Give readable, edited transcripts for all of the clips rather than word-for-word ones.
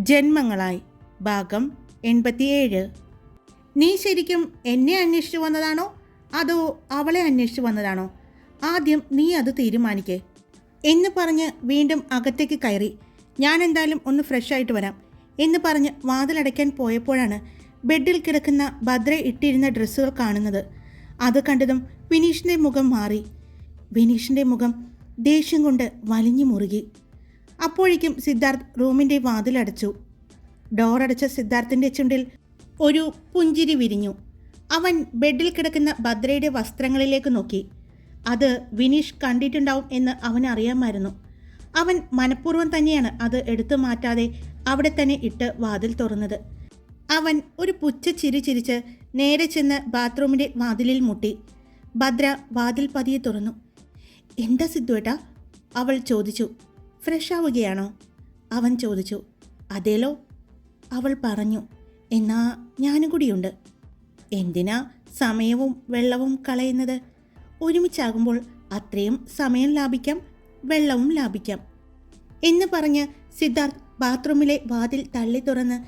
ജന്മങ്ങളായി ഭാഗം 87. നീ ശരിക്കും എന്നെ അന്വേഷിച്ചു വന്നതാണോ അതോ അവളെ അന്വേഷിച്ചു വന്നതാണോ? ആദ്യം നീ അത് തീരുമാനിക്കേ എന്ന് പറഞ്ഞ് വീണ്ടും അകത്തേക്ക് കയറി. ഞാൻ എന്തായാലും ഒന്ന് ഫ്രഷ് ആയിട്ട് വരാം എന്ന് പറഞ്ഞ് വാതിലടയ്ക്കാൻ പോയപ്പോഴാണ് ബെഡിൽ കിടക്കുന്ന ഭദ്ര ഇട്ടിരുന്ന ഡ്രസ്സുകൾ കാണുന്നത്. അത് കണ്ടതും വിനീഷിൻ്റെ മുഖം മാറി. വിനീഷിൻ്റെ മുഖം ദേഷ്യം കൊണ്ട് വലിഞ്ഞു മുറുകി. അപ്പോഴേക്കും സിദ്ധാർത്ഥ് റൂമിൻ്റെ വാതിലടച്ചു. ഡോറടച്ച സിദ്ധാർത്ഥിൻ്റെ ചുണ്ടിൽ ഒരു പുഞ്ചിരി വിരിഞ്ഞു. അവൻ ബെഡിൽ കിടക്കുന്ന ഭദ്രയുടെ വസ്ത്രങ്ങളിലേക്ക് നോക്കി. അത് വിനീഷ് കണ്ടിട്ടുണ്ടാവും എന്ന് അവനറിയാമായിരുന്നു. അവൻ മനഃപൂർവ്വം തന്നെയാണ് അത് എടുത്തു മാറ്റാതെ അവിടെ തന്നെ ഇട്ട് വാതിൽ തുറന്നത്. അവൻ ഒരു പുച്ഛച്ചിരി ചിരിച്ച് നേരെ ചെന്ന് ബാത്റൂമിൻ്റെ വാതിലിൽ മുട്ടി. ഭദ്ര വാതിൽ പതിയെ തുറന്നു. എന്താ സിദ്ധുവേട്ടാ? അവൾ ചോദിച്ചു. ഫ്രഷ് ആവുകയാണോ? അവൻ ചോദിച്ചു. അതേലോ, അവൾ പറഞ്ഞു. എന്നാ ഞാനും കൂടിയുണ്ട്. എന്തിനാ സമയവും വെള്ളവും കളയുന്നത്? ഒരുമിച്ചാകുമ്പോൾ അത്രയും സമയം ലാഭിക്കാം, വെള്ളവും ലാഭിക്കാം എന്ന് പറഞ്ഞ് സിദ്ധാർത്ഥ് ബാത്റൂമിലെ വാതിൽ തള്ളി തുറന്ന്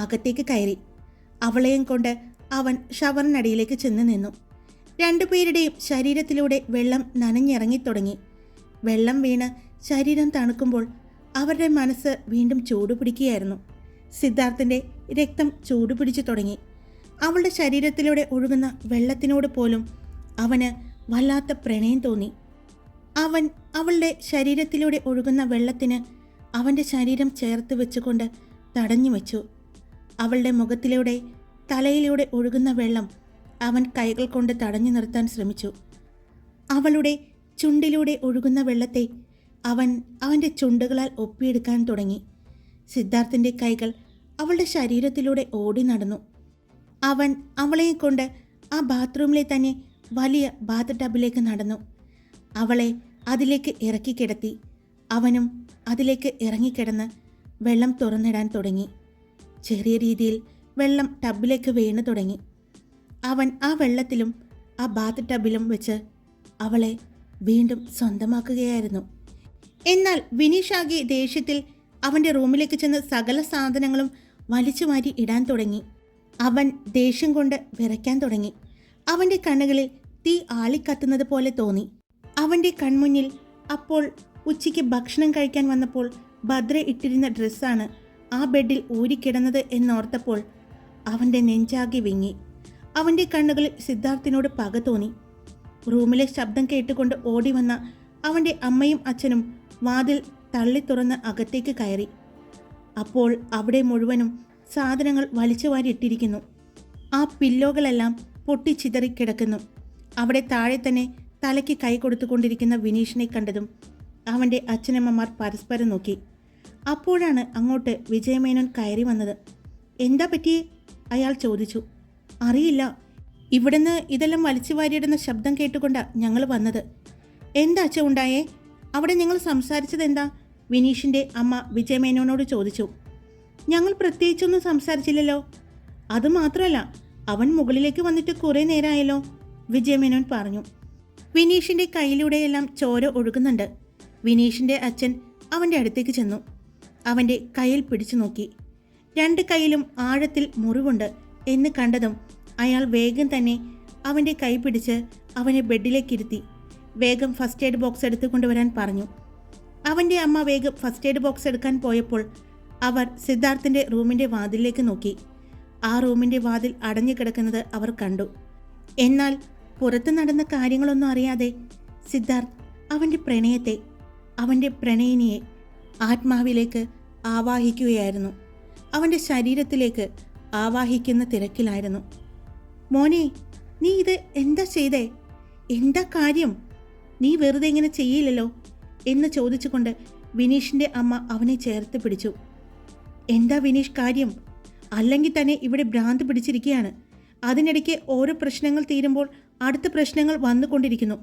അകത്തേക്ക് കയറി. അവളെയും കൊണ്ട് അവൻ ഷവറിനടിയിലേക്ക് ചെന്ന് നിന്നു. രണ്ടുപേരുടെയും ശരീരത്തിലൂടെ വെള്ളം നനഞ്ഞിറങ്ങിത്തുടങ്ങി. വെള്ളം വീണ് ശരീരം തണുക്കുമ്പോൾ അവരുടെ മനസ്സ് വീണ്ടും ചൂടുപിടിക്കുകയായിരുന്നു. സിദ്ധാർത്ഥിൻ്റെ രക്തം ചൂടുപിടിച്ചു തുടങ്ങി. അവളുടെ ശരീരത്തിലൂടെ ഒഴുകുന്ന വെള്ളത്തിനോട് പോലും അവന് വല്ലാത്ത പ്രണയം തോന്നി. അവൻ അവളുടെ ശരീരത്തിലൂടെ ഒഴുകുന്ന വെള്ളത്തിന് അവൻ്റെ ശരീരം ചേർത്ത് വെച്ചുകൊണ്ട് തടഞ്ഞു വെച്ചു. അവളുടെ മുഖത്തിലൂടെ തലയിലൂടെ ഒഴുകുന്ന വെള്ളം അവൻ കൈകൾ കൊണ്ട് തടഞ്ഞു നിർത്താൻ ശ്രമിച്ചു. അവളുടെ ചുണ്ടിലൂടെ ഒഴുകുന്ന വെള്ളത്തെ അവൻ അവൻ്റെ ചുണ്ടുകളാൽ ഒപ്പിയെടുക്കാൻ തുടങ്ങി. സിദ്ധാർത്ഥിൻ്റെ കൈകൾ അവളുടെ ശരീരത്തിലൂടെ ഓടി നടന്നു. അവൻ അവളെയും കൊണ്ട് ആ ബാത്റൂമിലെ തന്നെ വലിയ ബാത്ത് ടബിലേക്ക് നടന്നു. അവളെ അതിലേക്ക് ഇറക്കി കിടത്തി. അവനും അതിലേക്ക് ഇറങ്ങിക്കിടന്ന് വെള്ളം തുറന്നിടാൻ തുടങ്ങി. ചെറിയ രീതിയിൽ വെള്ളം ടബിലേക്ക് വീണു തുടങ്ങി. അവൻ ആ വെള്ളത്തിലും ആ ബാത്ത് ടബിലും വെച്ച് അവളെ വീണ്ടും സ്വന്തമാക്കുകയായിരുന്നു. എന്നാൽ വിനീഷാകെ ദേഷ്യത്തിൽ അവൻ്റെ റൂമിലേക്ക് ചെന്ന് സകല സാധനങ്ങളും വലിച്ചു മാറ്റി ഇടാൻ തുടങ്ങി. അവൻ ദേഷ്യം കൊണ്ട് വിറയ്ക്കാൻ തുടങ്ങി. അവൻ്റെ കണ്ണുകളിൽ തീ ആളിക്കത്തുന്നത് പോലെ തോന്നി. അവൻ്റെ കൺമുന്നിൽ അപ്പോൾ ഉച്ചയ്ക്ക് ഭക്ഷണം കഴിക്കാൻ വന്നപ്പോൾ ഭദ്ര ഇട്ടിരുന്ന ഡ്രസ്സാണ് ആ ബെഡിൽ ഊരിക്കിടന്നത് എന്നോർത്തപ്പോൾ അവൻ്റെ നെഞ്ചാകെ വിങ്ങി. അവൻ്റെ കണ്ണുകളിൽ സിദ്ധാർത്ഥിനോട് പക തോന്നി. റൂമിലെ ശബ്ദം കേട്ടുകൊണ്ട് ഓടി വന്ന അവൻ്റെ അമ്മയും അച്ഛനും വാതിൽ തള്ളി തുറന്ന് അകത്തേക്ക് കയറി. അപ്പോൾ അവിടെ മുഴുവനും സാധനങ്ങൾ വലിച്ചു വാരിയിട്ടിരിക്കുന്നു. ആ പില്ലോകളെല്ലാം പൊട്ടിച്ചിതറി കിടക്കുന്നു. അവിടെ താഴെ തന്നെ തലയ്ക്ക് കൈ കൊടുത്തുകൊണ്ടിരിക്കുന്ന വിനീഷിനെ കണ്ടതും അവൻ്റെ അച്ഛനമ്മമാർ പരസ്പരം നോക്കി. അപ്പോഴാണ് അങ്ങോട്ട് വിജയമേനോൻ കയറി വന്നത്. എന്താ പറ്റിയേ? അയാൾ ചോദിച്ചു. അറിയില്ല, ഇവിടുന്ന് ഇതെല്ലാം വലിച്ചു വാരിയിടുന്ന ശബ്ദം കേട്ടുകൊണ്ടാണ് ഞങ്ങൾ വന്നത്. എന്താ അച്ഛൻ ഉണ്ടായേ? അവിടെ ഞങ്ങൾ സംസാരിച്ചത് എന്താ? വിനീഷിൻ്റെ അമ്മ വിജയമേനോനോട് ചോദിച്ചു. ഞങ്ങൾ പ്രത്യേകിച്ചൊന്നും സംസാരിച്ചില്ലല്ലോ. അതുമാത്രമല്ല, അവൻ മുകളിലേക്ക് വന്നിട്ട് കുറേ നേരമായല്ലോ, വിജയമേനോൻ പറഞ്ഞു. വിനീഷിൻ്റെ കയ്യിലൂടെയെല്ലാം ചോര ഒഴുകുന്നുണ്ട്. വിനീഷിൻ്റെ അച്ഛൻ അവൻ്റെ അടുത്തേക്ക് ചെന്നു. അവൻ്റെ കയ്യിൽ പിടിച്ചു നോക്കി. രണ്ട് കൈയിലും ആഴത്തിൽ മുറിവുണ്ട് എന്ന് കണ്ടതും അയാൾ വേഗം തന്നെ അവൻ്റെ കൈ പിടിച്ച് അവനെ ബെഡിലേക്കിരുത്തി. വേഗം ഫസ്റ്റ് എയ്ഡ് ബോക്സ് എടുത്തു കൊണ്ടുവരാൻ പറഞ്ഞു. അവൻ്റെ അമ്മ വേഗം ഫസ്റ്റ് എയ്ഡ് ബോക്സ് എടുക്കാൻ പോയപ്പോൾ അവർ സിദ്ധാർത്ഥിൻ്റെ റൂമിൻ്റെ വാതിലിലേക്ക് നോക്കി. ആ റൂമിൻ്റെ വാതിൽ അടഞ്ഞു കിടക്കുന്നത് അവർ കണ്ടു. എന്നാൽ പുറത്ത് നടന്ന കാര്യങ്ങളൊന്നും അറിയാതെ സിദ്ധാർത്ഥ് അവൻ്റെ പ്രണയത്തെ, അവൻ്റെ പ്രണയിനിയെ ആത്മാവിലേക്ക് ആവാഹിക്കുകയായിരുന്നു. അവൻ്റെ ശരീരത്തിലേക്ക് ആവാഹിക്കുന്ന തിരക്കിലായിരുന്നു. മോനെ, നീ ഇത് എന്താ ചെയ്തേ? എന്താ കാര്യം? നീ വെറുതെ ഇങ്ങനെ ചെയ്യില്ലല്ലോ എന്ന് ചോദിച്ചുകൊണ്ട് വിനീഷിൻ്റെ അമ്മ അവനെ ചേർത്ത് പിടിച്ചു. എന്താ വിനീഷ് കാര്യം? അല്ലെങ്കിൽ തന്നെ ഇവിടെ ഭ്രാന്ത് പിടിച്ചിരിക്കുകയാണ്. അതിനിടയ്ക്ക് ഓരോ പ്രശ്നങ്ങൾ തീരുമ്പോൾ അടുത്ത പ്രശ്നങ്ങൾ വന്നുകൊണ്ടിരിക്കുന്നു.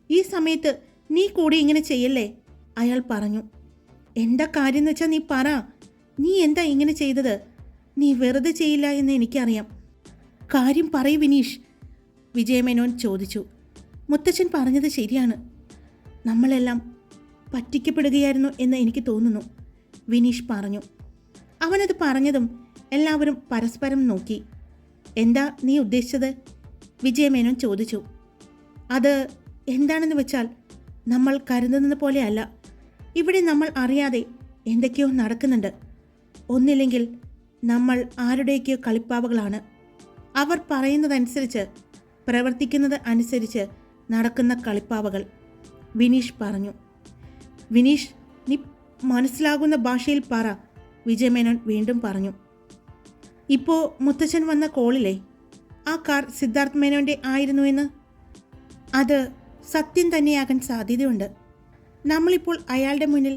ഈ സമയത്ത് നീ കൂടി ഇങ്ങനെ ചെയ്യല്ലേ? അയാൾ പറഞ്ഞു. എന്താ കാര്യം എന്ന് വെച്ചാൽ നീ പറ. നീ എന്താ ഇങ്ങനെ ചെയ്തത്? നീ വെറുതെ ചെയ്യില്ല എന്ന് എനിക്കറിയാം. കാര്യം പറയൂ വിനീഷ്, വിജയമേനോൻ ചോദിച്ചു. മുത്തച്ഛൻ പറഞ്ഞത് ശരിയാണ്. നമ്മളെല്ലാം പറ്റിക്കപ്പെടുകയായിരുന്നു എന്ന് എനിക്ക് തോന്നുന്നു, വിനീഷ് പറഞ്ഞു. അവനത് പറഞ്ഞതും എല്ലാവരും പരസ്പരം നോക്കി. എന്താ നീ ഉദ്ദേശിച്ചത്? വിജയമേനോൻ ചോദിച്ചു. അത് എന്താണെന്ന് വെച്ചാൽ നമ്മൾ കരുതുന്നത് പോലെയല്ല. ഇവിടെ നമ്മൾ അറിയാതെ എന്തൊക്കെയോ നടക്കുന്നുണ്ട്. ഒന്നില്ലെങ്കിൽ നമ്മൾ ആരുടെയൊക്കെയോ കളിപ്പാവകളാണ്. അവർ പറയുന്നതനുസരിച്ച് പ്രവർത്തിക്കുന്നത് അനുസരിച്ച് നടക്കുന്ന കളിപ്പാവകൾ, വിനീഷ് പറഞ്ഞു. വിനീഷ്, നീ മനസ്സിലാകുന്ന ഭാഷയിൽ പറ, വിജയമേനോൻ വീണ്ടും പറഞ്ഞു. ഇപ്പോൾ മുത്തച്ഛൻ വന്ന കോളിലെ ആ കാർ സിദ്ധാർത്ഥ് മേനോൻ്റെ ആയിരുന്നു എന്ന്. അത് സത്യം തന്നെയാകാൻ സാധ്യതയുണ്ട്. നമ്മളിപ്പോൾ അയാളുടെ മുന്നിൽ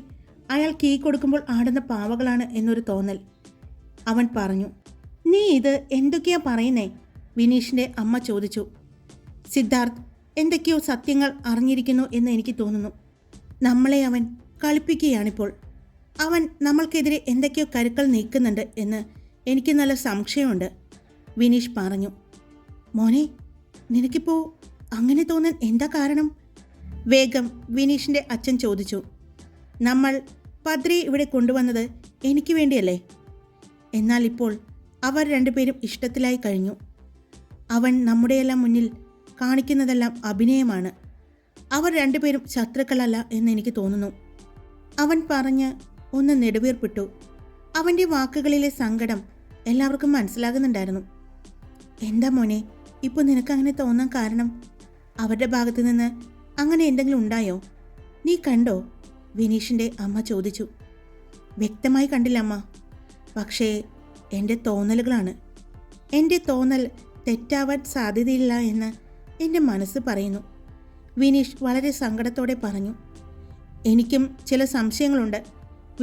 അയാൾ കീ കൊടുക്കുമ്പോൾ ആടുന്ന പാവകളാണ് എന്നൊരു തോന്നൽ, അവൻ പറഞ്ഞു. നീ ഇത് എന്തൊക്കെയാ പറയുന്നേ? വിനീഷിൻ്റെ അമ്മ ചോദിച്ചു. സിദ്ധാർത്ഥ് എന്തൊക്കെയോ സത്യങ്ങൾ അറിഞ്ഞിരിക്കുന്നു എന്ന് എനിക്ക് തോന്നുന്നു. നമ്മളെ അവൻ കളിപ്പിക്കുകയാണിപ്പോൾ. അവൻ നമ്മൾക്കെതിരെ എന്തൊക്കെയോ കരുക്കൾ നീക്കുന്നുണ്ട് എന്ന് എനിക്ക് നല്ല സംശയമുണ്ട്, വിനീഷ് പറഞ്ഞു. മോനെ, നിനക്കിപ്പോൾ അങ്ങനെ തോന്നാൻ എന്താ കാരണം? വേഗം വിനീഷിൻ്റെ അച്ഛൻ ചോദിച്ചു. നമ്മൾ പദ്രയെ ഇവിടെ കൊണ്ടുവന്നത് എനിക്ക് വേണ്ടിയല്ലേ? എന്നാൽ ഇപ്പോൾ അവർ രണ്ടുപേരും ഇഷ്ടത്തിലായി കഴിഞ്ഞു. അവൻ നമ്മുടെയെല്ലാം മുന്നിൽ കാണിക്കുന്നതെല്ലാം അഭിനയമാണ്. അവർ രണ്ടുപേരും ശത്രുക്കളല്ല എന്ന് എനിക്ക് തോന്നുന്നു, അവൻ പറഞ്ഞ് ഒന്ന് നെടുവീർപ്പിട്ടു. അവൻ്റെ വാക്കുകളിലെ സങ്കടം എല്ലാവർക്കും മനസ്സിലാകുന്നുണ്ടായിരുന്നു. എന്താ മോനെ ഇപ്പോൾ നിനക്കങ്ങനെ തോന്നാൻ കാരണം? അവരുടെ ഭാഗത്തു നിന്ന് അങ്ങനെ എന്തെങ്കിലും ഉണ്ടായോ? നീ കണ്ടോ? വിനീഷിൻ്റെ അമ്മ ചോദിച്ചു. വ്യക്തമായി കണ്ടില്ല അമ്മ, പക്ഷേ എൻ്റെ തോന്നലുകളാണ്. എൻ്റെ തോന്നൽ തെറ്റാവാൻ സാധ്യതയില്ല എന്ന് എൻ്റെ മനസ്സ് പറയുന്നു, വിനീഷ് വളരെ സങ്കടത്തോടെ പറഞ്ഞു. എനിക്കും ചില സംശയങ്ങളുണ്ട്,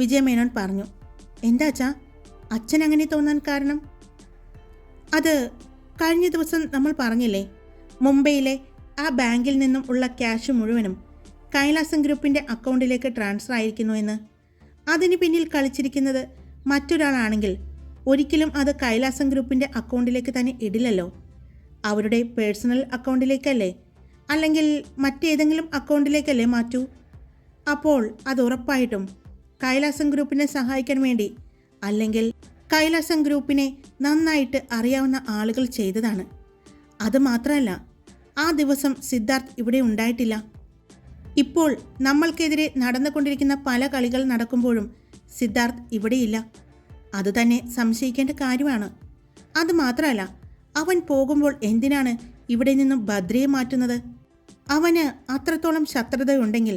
വിജയമേനോൻ പറഞ്ഞു. എന്താച്ചാ അച്ഛൻ അങ്ങനെ തോന്നാൻ കാരണം? അത് കഴിഞ്ഞ ദിവസം നമ്മൾ പറഞ്ഞില്ലേ, മുംബൈയിലെ ആ ബാങ്കിൽ നിന്നും ഉള്ള ക്യാഷ് മുഴുവനും കൈലാസം ഗ്രൂപ്പിൻ്റെ അക്കൗണ്ടിലേക്ക് ട്രാൻസ്ഫർ ആയിരിക്കുന്നു എന്ന്. അതിന് പിന്നിൽ കളിച്ചിരിക്കുന്നത് മറ്റൊരാളാണെങ്കിൽ ഒരിക്കലും അത് കൈലാസം ഗ്രൂപ്പിൻ്റെ അക്കൗണ്ടിലേക്ക് തന്നെ ഇടില്ലല്ലോ. അവരുടെ പേഴ്സണൽ അക്കൗണ്ടിലേക്കല്ലേ, അല്ലെങ്കിൽ മറ്റേതെങ്കിലും അക്കൗണ്ടിലേക്കല്ലേ മാറ്റൂ. അപ്പോൾ അത് ഉറപ്പായിട്ടും കൈലാസം ഗ്രൂപ്പിനെ സഹായിക്കാൻ വേണ്ടി, അല്ലെങ്കിൽ കൈലാസം ഗ്രൂപ്പിനെ നന്നായിട്ട് അറിയാവുന്ന ആളുകൾ ചെയ്തതാണ്. അതുമാത്രമല്ല, ആ ദിവസം സിദ്ധാർത്ഥ് ഇവിടെ ഉണ്ടായിട്ടില്ല. ഇപ്പോൾ നമ്മൾക്കെതിരെ നടന്നുകൊണ്ടിരിക്കുന്ന പല കളികൾ നടക്കുമ്പോഴും സിദ്ധാർത്ഥ് ഇവിടെയില്ല. അതുതന്നെ സംശയിക്കേണ്ട കാര്യമാണ്. അതുമാത്രമല്ല, അവൻ പോകുമ്പോൾ എന്തിനാണ് ഇവിടെ നിന്നും ഭദ്രയെ മാറ്റുന്നത്? അവന് അത്രത്തോളം ശത്രുതയുണ്ടെങ്കിൽ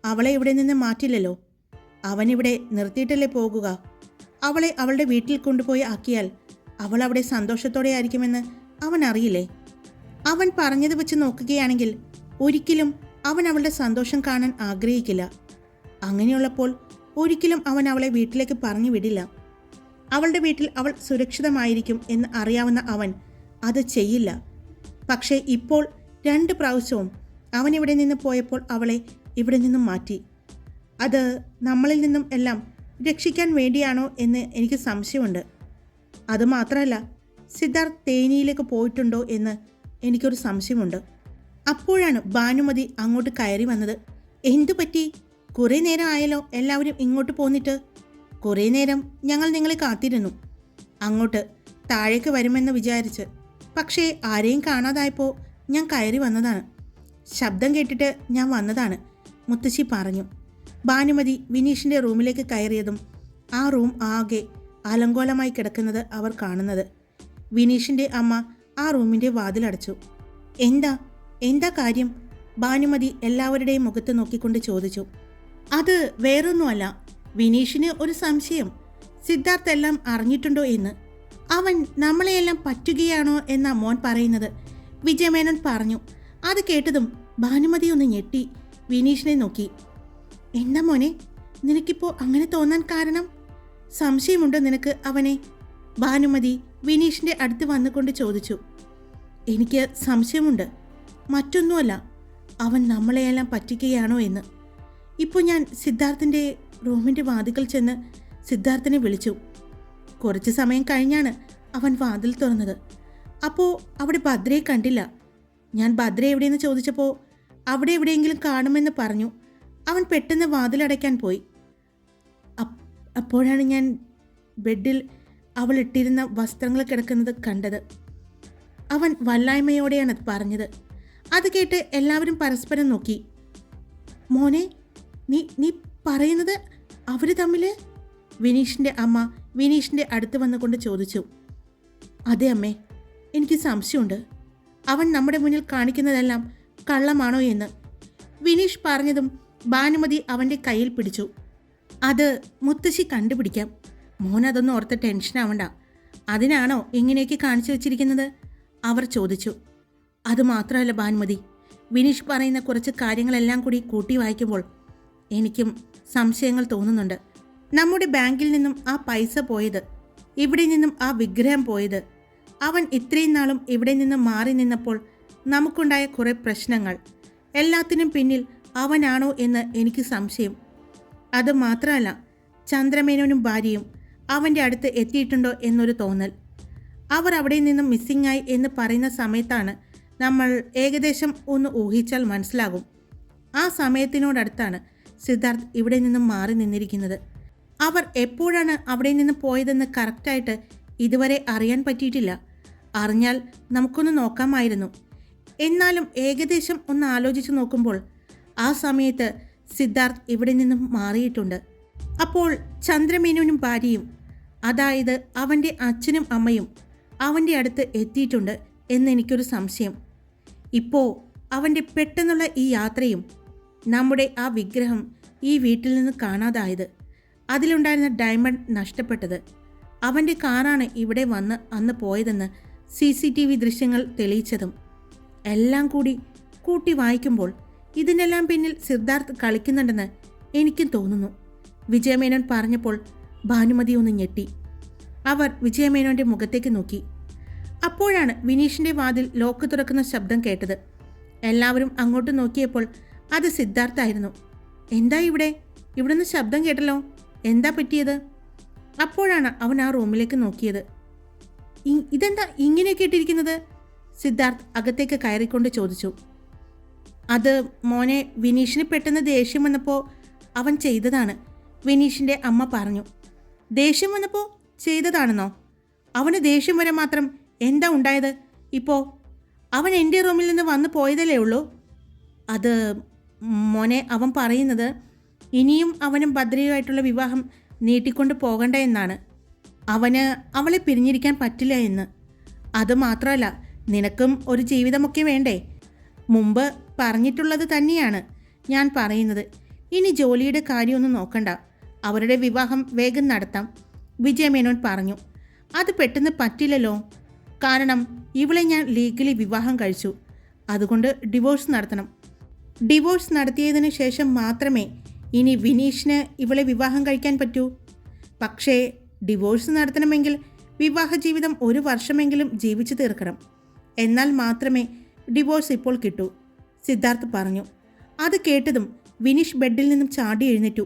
അവളെ ഇവിടെ നിന്ന് മാറ്റില്ലല്ലോ. അവനിവിടെ നിർത്തിയിട്ടല്ലേ പോകുക. അവളെ അവളുടെ വീട്ടിൽ കൊണ്ടുപോയി ആക്കിയാൽ അവൾ അവിടെ സന്തോഷത്തോടെ ആയിരിക്കുമെന്ന് അവൻ അറിയില്ലേ? അവൻ പറഞ്ഞത് വെച്ച് നോക്കുകയാണെങ്കിൽ ഒരിക്കലും അവൻ അവളുടെ സന്തോഷം കാണാൻ ആഗ്രഹിക്കില്ല. അങ്ങനെയുള്ളപ്പോൾ ഒരിക്കലും അവൻ അവളെ വീട്ടിലേക്ക് പറഞ്ഞു വിടില്ല. അവളുടെ വീട്ടിൽ അവൾ സുരക്ഷിതമായിരിക്കും എന്ന് അറിയാവുന്ന അവൻ അത് ചെയ്യില്ല. പക്ഷേ ഇപ്പോൾ 2 പ്രാവശ്യവും അവൻ ഇവിടെ നിന്ന് പോയപ്പോൾ അവളെ ഇവിടെ നിന്നും മാറ്റി. അത് നമ്മളിൽ നിന്നും എല്ലാം രക്ഷിക്കാൻ വേണ്ടിയാണോ എന്ന് എനിക്ക് സംശയമുണ്ട്. അതുമാത്രമല്ല, സിദ്ധാർത്ഥ് തേനിയിലേക്ക് പോയിട്ടുണ്ടോ എന്ന് എനിക്കൊരു സംശയമുണ്ട്. അപ്പോഴാണ് ഭാനുമതി അങ്ങോട്ട് കയറി വന്നത്. എന്തു പറ്റി? കുറേ നേരം ആയല്ലോ എല്ലാവരും ഇങ്ങോട്ട് പോന്നിട്ട്. കുറേ നേരം ഞങ്ങൾ നിങ്ങളെ കാത്തിരുന്നു, അങ്ങോട്ട് താഴേക്ക് വരുമെന്ന് വിചാരിച്ച്. പക്ഷേ ആരെയും കാണാതായപ്പോൾ ഞാൻ കയറി വന്നതാണ്. ശബ്ദം കേട്ടിട്ട് ഞാൻ വന്നതാണ്, മുത്തശ്ശി പറഞ്ഞു. ഭാനുമതി വിനീഷിൻ്റെ റൂമിലേക്ക് കയറിയതും ആ റൂം ആകെ അലങ്കോലമായി കിടക്കുന്നത് അവർ കാണുന്നത്. വിനീഷിൻ്റെ അമ്മ ആ റൂമിൻ്റെ വാതിലടച്ചു. എന്താ കാര്യം? ഭാനുമതി എല്ലാവരുടെയും മുഖത്ത് നോക്കിക്കൊണ്ട് ചോദിച്ചു. അത് വേറൊന്നുമല്ല, വിനീഷിന് ഒരു സംശയം, സിദ്ധാർത്ഥ് എല്ലാം അറിഞ്ഞിട്ടുണ്ടോ എന്ന്. അവൻ നമ്മളെയെല്ലാം പറ്റുകയാണോ എന്നാ മോൻ പറയുന്നത്, വിജയമേനോൻ പറഞ്ഞു. അത് കേട്ടതും ഭാനുമതി ഒന്ന് ഞെട്ടി വിനീഷിനെ നോക്കി. എന്താ മോനെ, നിനക്കിപ്പോൾ അങ്ങനെ തോന്നാൻ കാരണം? സംശയമുണ്ടോ നിനക്ക് അവനെ? ഭാനുമതി വിനീഷിൻ്റെ അടുത്ത് വന്നുകൊണ്ട് ചോദിച്ചു. എനിക്ക് സംശയമുണ്ട്, മറ്റൊന്നുമല്ല, അവൻ നമ്മളെയെല്ലാം പറ്റിക്കുകയാണോ എന്ന്. ഇപ്പോൾ ഞാൻ സിദ്ധാർത്ഥിൻ്റെ റൂമിൻ്റെ വാതിക്കൽ ചെന്ന് സിദ്ധാർത്ഥിനെ വിളിച്ചു. കുറച്ച് സമയം കഴിഞ്ഞാണ് അവൻ വാതിൽ തുറന്നത്. അപ്പോൾ അവിടെ ഭദ്രയെ കണ്ടില്ല. ഞാൻ ഭദ്ര എവിടെയെന്ന് ചോദിച്ചപ്പോൾ അവിടെ എവിടെയെങ്കിലും കാണുമെന്ന് പറഞ്ഞു. അവൻ പെട്ടെന്ന് വാതിലടയ്ക്കാൻ പോയി. അപ്പോഴാണ് ഞാൻ ബെഡിൽ അവൾ ഇട്ടിരുന്ന വസ്ത്രങ്ങൾ കിടക്കുന്നത് കണ്ടത്. അവൻ വല്ലായ്മയോടെയാണ് അത് പറഞ്ഞത്. അത് കേട്ട് എല്ലാവരും പരസ്പരം നോക്കി. മോനെ, നീ പറയുന്നത് അവർ തമ്മിൽ? വിനീഷിൻ്റെ അമ്മ വിനീഷിൻ്റെ അടുത്ത് വന്നുകൊണ്ട് ചോദിച്ചു. അതെ അമ്മേ, എനിക്ക് സംശയമുണ്ട്. അവൻ നമ്മുടെ മുന്നിൽ കാണിക്കുന്നതെല്ലാം കള്ളമാണോ എന്ന്. വിനീഷ് പറഞ്ഞതും ഭാനുമതി അവൻ്റെ കയ്യിൽ പിടിച്ചു. അത് മുത്തശ്ശി കണ്ടുപിടിക്കാം. മോനതൊന്നും ഓർത്ത് ടെൻഷനാവണ്ട. അതിനാണോ ഇങ്ങനെയൊക്കെ കാണിച്ചു വച്ചിരിക്കുന്നത്? അവർ ചോദിച്ചു. അതുമാത്രമല്ല ഭാനുമതി, വിനീഷ് പറയുന്ന കുറച്ച് കാര്യങ്ങളെല്ലാം കൂടി കൂട്ടി വായിക്കുമ്പോൾ എനിക്കും സംശയങ്ങൾ തോന്നുന്നുണ്ട്. നമ്മുടെ ബാങ്കിൽ നിന്നും ആ പൈസ പോയത്, ഇവിടെ നിന്നും ആ വിഗ്രഹം പോയത്, അവൻ ഇത്രയും നാളും ഇവിടെ നിന്ന് മാറി നിന്നപ്പോൾ നമുക്കുണ്ടായ കുറേ പ്രശ്നങ്ങൾ, എല്ലാത്തിനും പിന്നിൽ അവനാണോ എന്ന് എനിക്ക് സംശയം. അതുമാത്രമല്ല, ചന്ദ്രമേനോനും ഭാര്യയും അവൻ്റെ അടുത്ത് എത്തിയിട്ടുണ്ടോ എന്നൊരു തോന്നൽ. അവർ അവിടെ നിന്നും മിസ്സിംഗായി എന്ന് പറയുന്ന സമയത്താണ് നമ്മൾ ഏകദേശം ഒന്ന് ഊഹിച്ചാൽ മനസ്സിലാകും. ആ സമയത്തിനോടടുത്താണ് സിദ്ധാർത്ഥ് ഇവിടെ നിന്നും മാറി നിന്നിരിക്കുന്നത്. അവർ എപ്പോഴാണ് അവിടെ നിന്ന് പോയതെന്ന് കറക്റ്റായിട്ട് ഇതുവരെ അറിയാൻ പറ്റിയിട്ടില്ല. അറിഞ്ഞാൽ നമുക്കൊന്ന് നോക്കാമായിരുന്നു. എന്നാലും ഏകദേശം ഒന്ന് ആലോചിച്ച് നോക്കുമ്പോൾ ആ സമയത്ത് സിദ്ധാർത്ഥ് ഇവിടെ നിന്നും മാറിയിട്ടുണ്ട്. അപ്പോൾ ചന്ദ്രമേനോനും ഭാര്യയും, അതായത് അവൻ്റെ അച്ഛനും അമ്മയും അവൻ്റെ അടുത്ത് എത്തിയിട്ടുണ്ട് എന്നെനിക്കൊരു സംശയം. ഇപ്പോൾ അവൻ്റെ പെട്ടെന്നുള്ള ഈ യാത്രയും നമ്മുടെ ആ വിഗ്രഹം ഈ വീട്ടിൽ നിന്ന് കാണാതായത്, അതിലുണ്ടായിരുന്ന ഡയമണ്ട് നഷ്ടപ്പെട്ടത്, അവൻ്റെ കാറാണ് ഇവിടെ വന്ന് അന്ന് പോയതെന്ന് CCTV ദൃശ്യങ്ങൾ തെളിയിച്ചതും എല്ലാം കൂട്ടി വായിക്കുമ്പോൾ ഇതിനെല്ലാം പിന്നിൽ സിദ്ധാർത്ഥ് കളിക്കുന്നുണ്ടെന്ന് എനിക്കും തോന്നുന്നു. വിജയമേനോൻ പറഞ്ഞപ്പോൾ ഭാനുമതി ഒന്ന് ഞെട്ടി. അവർ വിജയമേനോൻ്റെ മുഖത്തേക്ക് നോക്കി. അപ്പോഴാണ് വിനീഷിൻ്റെ വാതിൽ ലോക്ക് തുറക്കുന്ന ശബ്ദം കേട്ടത്. എല്ലാവരും അങ്ങോട്ട് നോക്കിയപ്പോൾ അത് സിദ്ധാർത്ഥായിരുന്നു. എന്താ ഇവിടുന്ന് ശബ്ദം കേട്ടല്ലോ, എന്താ പറ്റിയത്? അപ്പോഴാണ് അവൻ ആ റൂമിലേക്ക് നോക്കിയത്. ഇതെന്താ ഇങ്ങനെയൊക്കെ ഇട്ടിരിക്കുന്നത്? സിദ്ധാർത്ഥ് അകത്തേക്ക് കയറിക്കൊണ്ട് ചോദിച്ചു. അത് മോനെ, വിനീഷിന് പെട്ടെന്ന് ദേഷ്യം വന്നപ്പോൾ അവൻ ചെയ്തതാണ്, വിനീഷിൻ്റെ അമ്മ പറഞ്ഞു. ദേഷ്യം വന്നപ്പോൾ ചെയ്തതാണെന്നോ? അവന് ദേഷ്യം വരെ മാത്രം എന്താ ഉണ്ടായത് ഇപ്പോൾ? അവൻ എൻ്റെ റൂമിൽ നിന്ന് വന്ന് പോയതല്ലേ ഉള്ളൂ. അത് മോനെ, അവൻ പറയുന്നത് ഇനിയും അവനും ഭദ്രയുമായിട്ടുള്ള വിവാഹം നീട്ടിക്കൊണ്ട് പോകണ്ട എന്നാണ്. അവന് അവളെ പിരിഞ്ഞിരിക്കാൻ പറ്റില്ല എന്ന്. അതുമാത്രമല്ല, നിനക്കും ഒരു ജീവിതമൊക്കെ വേണ്ടേ? മുമ്പ് പറഞ്ഞിട്ടുള്ളത് തന്നെയാണ് ഞാൻ പറയുന്നത്. ഇനി ജോലിയുടെ കാര്യമൊന്നും നോക്കണ്ട, അവരുടെ വിവാഹം വേഗം നടത്താം, വിജയമേനോൻ പറഞ്ഞു. അത് പെട്ടെന്ന് പറ്റില്ലല്ലോ, കാരണം ഇവളെ ഞാൻ ലീഗലി വിവാഹം കഴിച്ചു. അതുകൊണ്ട് ഡിവോഴ്സ് നടത്തണം. ഡിവോഴ്സ് നടത്തിയതിന് ശേഷം മാത്രമേ ഇനി വിനീഷിന് ഇവളെ വിവാഹം കഴിക്കാൻ പറ്റൂ. പക്ഷേ ഡിവോഴ്സ് നടത്തണമെങ്കിൽ വിവാഹ ജീവിതം 1 വർഷമെങ്കിലും ജീവിച്ചു തീർക്കണം. എന്നാൽ മാത്രമേ ഡിവോഴ്സ് ഇപ്പോൾ കിട്ടൂ, സിദ്ധാർത്ഥ് പറഞ്ഞു. അത് കേട്ടതും വിനീഷ് ബെഡിൽ നിന്നും ചാടി എഴുന്നേറ്റു.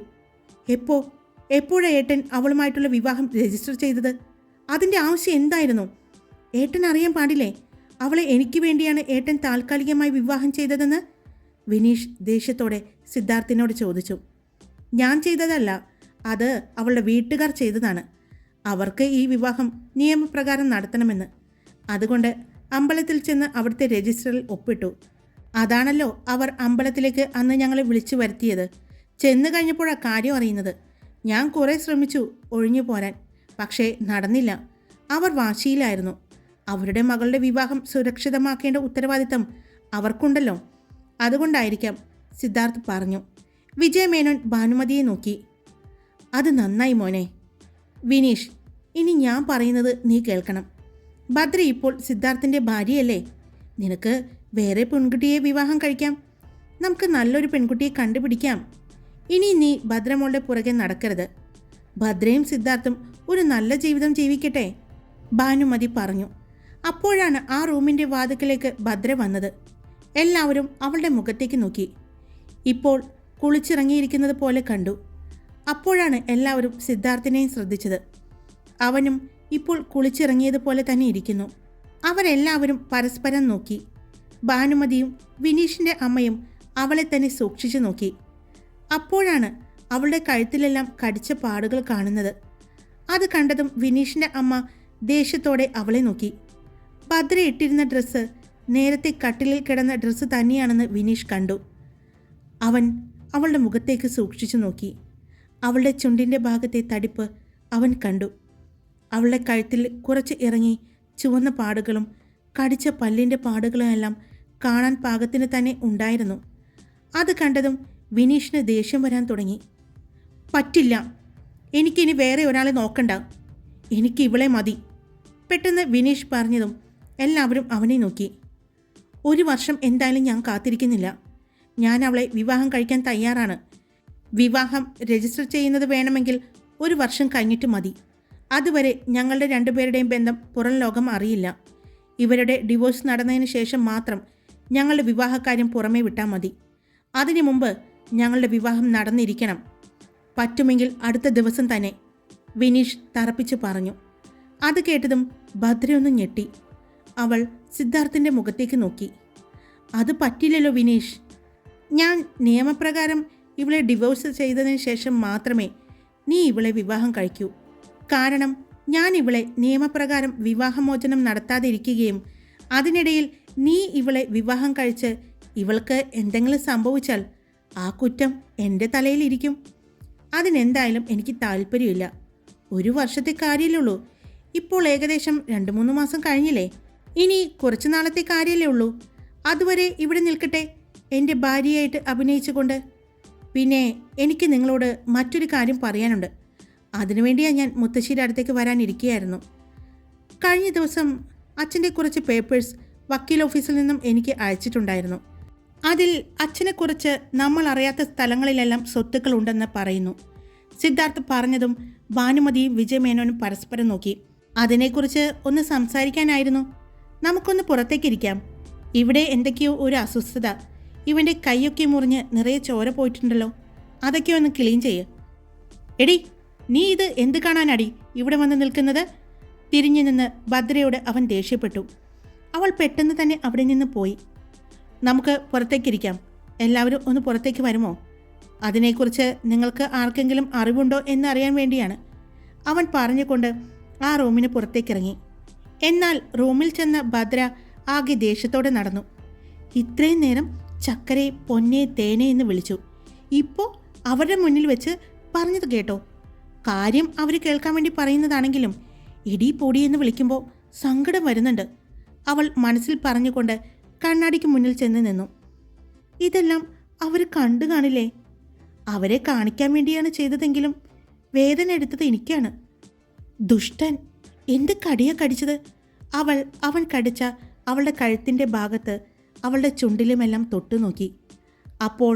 എപ്പോഴാണ് ഏട്ടൻ അവളുമായിട്ടുള്ള വിവാഹം രജിസ്റ്റർ ചെയ്തത്? അതിൻ്റെ ആവശ്യം എന്തായിരുന്നു? ഏട്ടൻ അറിയാൻ പാടില്ലേ അവളെ എനിക്ക് വേണ്ടിയാണ് ഏട്ടൻ താൽക്കാലികമായി വിവാഹം ചെയ്തതെന്ന്? വിനീഷ് ദേഷ്യത്തോടെ സിദ്ധാർത്ഥിനോട് ചോദിച്ചു. ഞാൻ ചെയ്തതല്ല, അത് അവളുടെ വീട്ടുകാർ ചെയ്തതാണ്. അവർക്ക് ഈ വിവാഹം നിയമപ്രകാരം നടത്തണമെന്ന്. അതുകൊണ്ട് അമ്പലത്തിൽ ചെന്ന് അവിടുത്തെ രജിസ്റ്ററിൽ ഒപ്പിട്ടു. അതാണല്ലോ അവർ അമ്പലത്തിലേക്ക് അന്ന് ഞങ്ങളെ വിളിച്ചു വരുത്തിയത്. ചെന്ന് കഴിഞ്ഞപ്പോഴാണ് കാര്യം അറിയുന്നത്. ഞാൻ കുറേ ശ്രമിച്ചു ഒഴിഞ്ഞു പോരാൻ, പക്ഷേ നടന്നില്ല. അവർ വാശിയിലായിരുന്നു. അവരുടെ മകളുടെ വിവാഹം സുരക്ഷിതമാക്കേണ്ട ഉത്തരവാദിത്തം അവർക്കുണ്ടല്ലോ, അതുകൊണ്ടായിരിക്കാം, സിദ്ധാർത്ഥ് പറഞ്ഞു. വിജയമേനോൻ ഭാനുമതിയെ നോക്കി. അത് നന്നായി മോനെ. വിനീഷ്, ഇനി ഞാൻ പറയുന്നത് നീ കേൾക്കണം. ഭദ്ര ഇപ്പോൾ സിദ്ധാർത്ഥിൻ്റെ ഭാര്യയല്ലേ? നിനക്ക് വേറെ പെൺകുട്ടിയെ വിവാഹം കഴിക്കാം. നമുക്ക് നല്ലൊരു പെൺകുട്ടിയെ കണ്ടുപിടിക്കാം. ഇനി നീ ഭദ്രമോളുടെ പുറകെ നടക്കരുത്. ഭദ്രയും സിദ്ധാർത്ഥും ഒരു നല്ല ജീവിതം ജീവിക്കട്ടെ, ഭാനുമതി പറഞ്ഞു. അപ്പോഴാണ് ആ റൂമിൻ്റെ വാതിക്കലേക്ക് ഭദ്ര വന്നത്. എല്ലാവരും അവളുടെ മുഖത്തേക്ക് നോക്കി. ഇപ്പോൾ കുളിച്ചിറങ്ങിയിരിക്കുന്നത് പോലെ കണ്ടു. അപ്പോഴാണ് എല്ലാവരും സിദ്ധാർത്ഥിനെയും ശ്രദ്ധിച്ചത്. അവനും ഇപ്പോൾ കുളിച്ചിറങ്ങിയതുപോലെ തന്നെ ഇരിക്കുന്നു. അവരെല്ലാവരും പരസ്പരം നോക്കി. ഭാനുമതിയും വിനീഷിൻ്റെ അമ്മയും അവളെ തന്നെ സൂക്ഷിച്ചു നോക്കി. അപ്പോഴാണ് അവളുടെ കഴുത്തിലെല്ലാം കടിച്ച പാടുകൾ കാണുന്നത്. അത് കണ്ടതും വിനീഷിൻ്റെ അമ്മ ദേഷ്യത്തോടെ അവളെ നോക്കി. ഭദ്ര ഇട്ടിരുന്ന ഡ്രസ്സ് നേരത്തെ കട്ടിലിൽ കിടന്ന ഡ്രസ്സ് തന്നെയാണെന്ന് വിനീഷ് കണ്ടു. അവൻ അവളുടെ മുഖത്തേക്ക് സൂക്ഷിച്ചു നോക്കി. അവളുടെ ചുണ്ടിൻ്റെ ഭാഗത്തെ തടിപ്പ് അവൻ കണ്ടു. അവളുടെ കഴുത്തിൽ കുറച്ച് ഇറങ്ങി ചുവന്ന പാടുകളും കടിച്ച പല്ലിൻ്റെ പാടുകളും എല്ലാം കാണാൻ പാകത്തിന് തന്നെ ഉണ്ടായിരുന്നു. അത് കണ്ടതും വിനീഷിന് ദേഷ്യം വരാൻ തുടങ്ങി. പറ്റില്ല, എനിക്കിനി വേറെ ഒരാളെ നോക്കണ്ട, എനിക്ക് ഇവളെ മതി. പെട്ടെന്ന് വിനീഷ് പറഞ്ഞതും എല്ലാവരും അവനെ നോക്കി. 1 വർഷം എന്തായാലും ഞാൻ കാത്തിരിക്കുന്നില്ല. ഞാൻ അവളെ വിവാഹം കഴിക്കാൻ തയ്യാറാണ്. വിവാഹം രജിസ്റ്റർ ചെയ്യുന്നത് വേണമെങ്കിൽ 1 വർഷം കഴിഞ്ഞിട്ട് മതി. അതുവരെ ഞങ്ങളുടെ 2 പേരുടെയും ബന്ധം പുറം ലോകം അറിയില്ല. ഇവരുടെ ഡിവോഴ്സ് നടന്നതിന് ശേഷം മാത്രം ഞങ്ങളുടെ വിവാഹകാര്യം പുറമേ വിട്ടാൽ മതി. അതിനു മുമ്പ് ഞങ്ങളുടെ വിവാഹം നടന്നിരിക്കണം. പറ്റുമെങ്കിൽ അടുത്ത ദിവസം തന്നെ, വിനീഷ് തറപ്പിച്ച് പറഞ്ഞു. അത് കേട്ടതും ഭദ്രയൊന്ന് ഞെട്ടി. അവൾ സിദ്ധാർത്ഥിൻ്റെ മുഖത്തേക്ക് നോക്കി. അത് പറ്റില്ലല്ലോ വിനീഷ്. ഞാൻ നിയമപ്രകാരം ഇവളെ ഡിവോഴ്സ് ചെയ്തതിന് ശേഷം മാത്രമേ നീ ഇവളെ വിവാഹം കഴിക്കൂ. കാരണം ഞാൻ ഇവളെ നിയമപ്രകാരം വിവാഹമോചനം നടത്താതെ ഇരിക്കുകയും അതിനിടയിൽ നീ ഇവളെ വിവാഹം കഴിച്ച് ഇവൾക്ക് എന്തെങ്കിലും സംഭവിച്ചാൽ ആ കുറ്റം എൻ്റെ തലയിലിരിക്കും. അതിനെന്തായാലും എനിക്ക് താല്പര്യമില്ല. 1 വർഷത്തെ കാര്യമല്ലേ ഉള്ളൂ. ഇപ്പോൾ ഏകദേശം 2-3 മാസം കഴിഞ്ഞില്ലേ? ഇനി കുറച്ച് നാളത്തെ കാര്യമല്ലേ ഉള്ളൂ. അതുവരെ ഇവിടെ നിൽക്കട്ടെ, എൻ്റെ ഭാര്യയായിട്ട് അഭിനയിച്ചുകൊണ്ട്. പിന്നെ എനിക്ക് നിങ്ങളോട് മറ്റൊരു കാര്യം പറയാനുണ്ട്. അതിനുവേണ്ടിയാണ് ഞാൻ മുത്തശ്ശിയുടെ അടുത്തേക്ക് വരാനിരിക്കുകയായിരുന്നു. കഴിഞ്ഞ ദിവസം അച്ഛൻ്റെ കുറച്ച് പേപ്പേഴ്സ് വക്കീൽ ഓഫീസിൽ നിന്നും എനിക്ക് അയച്ചിട്ടുണ്ടായിരുന്നു. അതിൽ അച്ഛനെക്കുറിച്ച് നമ്മൾ അറിയാത്ത സ്ഥലങ്ങളിലെല്ലാം സ്വത്തുക്കളുണ്ടെന്ന് പറയുന്നു. സിദ്ധാർത്ഥ് പറഞ്ഞതും ഭാനുമതിയും വിജയമേനോനും പരസ്പരം നോക്കി. അതിനെക്കുറിച്ച് ഒന്ന് സംസാരിക്കാനായിരുന്നു. നമുക്കൊന്ന് പുറത്തേക്കിരിക്കാം. ഇവിടെ എന്തൊക്കെയോ ഒരു അസ്വസ്ഥത. ഇവൻ്റെ കൈയൊക്കെ മുറിഞ്ഞ് നിറയെ ചോര പോയിട്ടുണ്ടല്ലോ. അതൊക്കെ ഒന്ന് ക്ലീൻ ചെയ്യ്. എടി, നീ ഇത് എന്ത് കാണാനടി ഇവിടെ വന്ന് നിൽക്കുന്നത്? തിരിഞ്ഞു നിന്ന് ഭദ്രയോട് അവൻ ദേഷ്യപ്പെട്ടു. അവൾ പെട്ടെന്ന് തന്നെ അവിടെ നിന്ന് പോയി. നമുക്ക് പുറത്തേക്കിരിക്കാം. എല്ലാവരും ഒന്ന് പുറത്തേക്ക് വരുമോ? അതിനെക്കുറിച്ച് നിങ്ങൾക്ക് ആർക്കെങ്കിലും അറിവുണ്ടോ എന്നറിയാൻ വേണ്ടിയാണ്, അവൻ പറഞ്ഞുകൊണ്ട് ആ റൂമിന് പുറത്തേക്കിറങ്ങി. എന്നാൽ റൂമിൽ ചെന്ന ഭദ്ര ആകെ ദേഷ്യത്തോടെ നടന്നു. ഇത്രയും നേരം ചക്കരെ, പൊന്നെ, തേനെ എന്ന് വിളിച്ചു. ഇപ്പോൾ അവരുടെ മുന്നിൽ വെച്ച് പറഞ്ഞത് കേട്ടോ. കാര്യം അവർ കേൾക്കാൻ വേണ്ടി പറയുന്നതാണെങ്കിലും ഇടി പൊടി എന്ന് വിളിക്കുമ്പോൾ സങ്കടം വരുന്നുണ്ട്, അവൾ മനസ്സിൽ പറഞ്ഞുകൊണ്ട് കണ്ണാടിക്ക് മുന്നിൽ ചെന്ന് നിന്നു. ഇതെല്ലാം അവർ കണ്ടു കാണില്ലേ? അവരെ കാണിക്കാൻ വേണ്ടിയാണ് ചെയ്തതെങ്കിലും വേദന എടുത്തത് എനിക്കാണ്. ദുഷ്ടൻ, എന്ത് കടിയാ കടിച്ചത്? അവൻ കടിച്ച അവളുടെ കഴുത്തിൻ്റെ ഭാഗത്ത് അവളുടെ ചുണ്ടിലുമെല്ലാം തൊട്ടു നോക്കി. അപ്പോൾ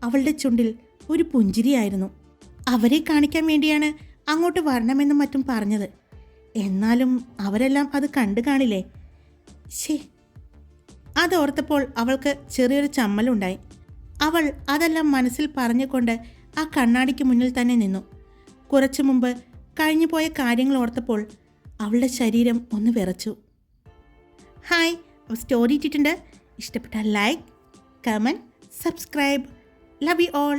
അവളുടെ ചുണ്ടിൽ ഒരു പുഞ്ചിരിയായിരുന്നു. അവരെ കാണിക്കാൻ വേണ്ടിയാണ് അങ്ങോട്ട് വരണമെന്നും മറ്റും പറഞ്ഞത്. എന്നാലും അവരെല്ലാം അത് കണ്ടു കാണില്ലേ? ശേ, അതോർത്തപ്പോൾ അവൾക്ക് ചെറിയൊരു ചമ്മലുണ്ടായി. അവൾ അതെല്ലാം മനസ്സിൽ പറഞ്ഞുകൊണ്ട് ആ കണ്ണാടിക്ക് മുന്നിൽ തന്നെ നിന്നു. കുറച്ചു മുമ്പ് കഴിഞ്ഞു പോയ കാര്യങ്ങൾ ഓർത്തപ്പോൾ അവളുടെ ശരീരം ഒന്ന് വിറച്ചു. ഹായ്, സ്റ്റോറി ഇട്ടിട്ടുണ്ട്. ഇഷ്ടപ്പെട്ടാൽ like, comment, subscribe. Love you all.